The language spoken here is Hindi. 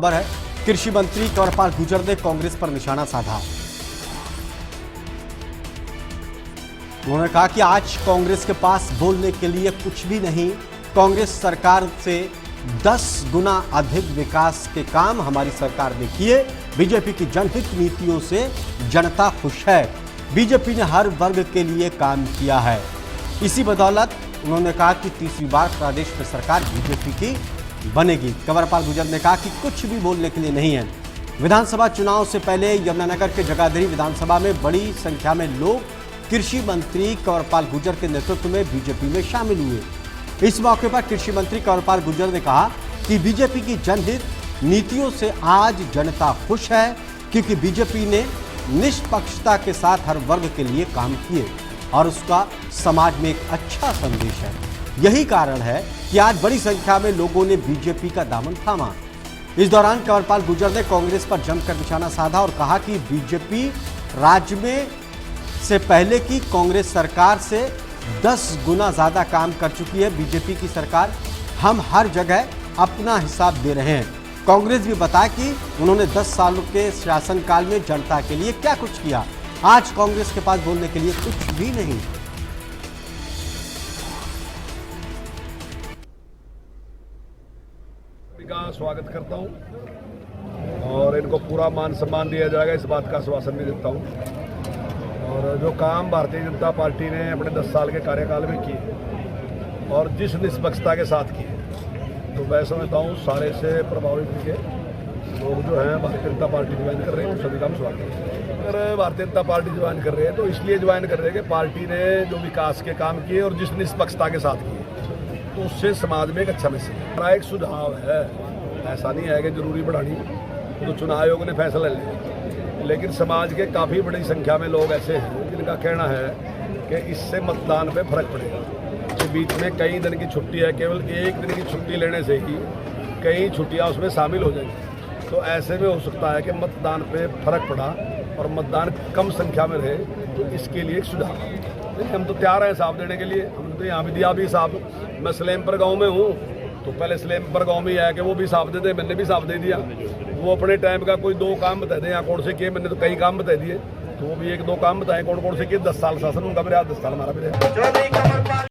खबर है। कृषि मंत्री कंवरपाल गुर्जर ने कांग्रेस पर निशाना साधा। उन्होंने कहा कि आज कांग्रेस के पास बोलने के लिए कुछ भी नहीं। कांग्रेस सरकार से 10 गुना अधिक विकास के काम हमारी सरकार ने किए। बीजेपी की जनहित नीतियों से जनता खुश है। बीजेपी ने हर वर्ग के लिए काम किया है। इसी बदौलत उन्होंने कहा कि तीसरी बार प्रदेश में सरकार बीजेपी की बनेगी। कंवरपाल गुर्जर ने कहा कि कुछ भी बोलने के लिए नहीं है। विधानसभा चुनाव से पहले यमुनानगर के जगाधरी विधानसभा में बड़ी संख्या में लोग कृषि मंत्री कंवरपाल गुर्जर के नेतृत्व में बीजेपी में शामिल हुए। इस मौके पर कृषि मंत्री कंवरपाल गुर्जर ने कहा कि बीजेपी की जनहित नीतियों से आज जनता खुश है, क्योंकि बीजेपी ने निष्पक्षता के साथ हर वर्ग के लिए काम किए और उसका समाज में एक अच्छा संदेश है। यही कारण है कि आज बड़ी संख्या में लोगों ने बीजेपी का दामन थामा। इस दौरान कंवरपाल गुर्जर ने कांग्रेस पर जमकर निशाना साधा और कहा कि बीजेपी राज्य में से पहले की कांग्रेस सरकार से 10 गुना ज्यादा काम कर चुकी है। बीजेपी की सरकार हम हर जगह अपना हिसाब दे रहे हैं। कांग्रेस भी बताया कि उन्होंने 10 सालों के शासनकाल में जनता के लिए क्या कुछ किया। आज कांग्रेस के पास बोलने के लिए कुछ भी नहीं। का स्वागत करता हूं और इनको पूरा मान सम्मान दिया जाएगा, इस बात का आश्वासन भी देता हूं। और जो काम भारतीय जनता पार्टी ने अपने 10 साल के कार्यकाल में किए और जिस निष्पक्षता के साथ किए, तो मैं समझता हूँ सारे से प्रभावित हुए लोग जो हैं भारतीय जनता पार्टी ज्वाइन कर रहे हैं, सभी का हम स्वागत करते हैं। अगर भारतीय जनता पार्टी ज्वाइन कर रहे हैं तो इसलिए ज्वाइन कर रहे हैं कि पार्टी ने जो विकास के काम किए और जिस निष्पक्षता के साथ किए, तो उससे समाज में एक अच्छा मैसेज है। हमारा एक सुझाव है, ऐसा नहीं है कि जरूरी बढ़ानी, तो चुनाव आयोग ने फैसला लिया, लेकिन समाज के काफ़ी बड़ी संख्या में लोग ऐसे हैं जिनका कहना है कि इससे मतदान पे फर्क पड़ेगा। कि बीच में कई दिन की छुट्टी है, केवल एक दिन की छुट्टी लेने से ही कई छुट्टियां उसमें शामिल हो जाएंगी, तो ऐसे में हो सकता है कि मतदान पे फर्क पड़ा और मतदान कम संख्या में रहे। तो इसके लिए एक सुझाव है। हम तो तैयार हैं हिसाब देने के लिए, हमने तो यहाँ भी दिया भी हिसाब। मैं सलेमपुर गाँव में हूँ, तो पहले सलेमपुर गाँव में ही है कि वो भी हिसाब दे दे, मैंने भी हिसाब दे दिया। वो अपने टाइम का कोई 2 काम बता दें यहाँ कौन से किए, मैंने तो कई काम बता दिए, तो वो भी 1-2 काम बताएं कौन कौन से किए। 10 साल शासन उनका भी रहा, 10 साल हमारा भी रहा।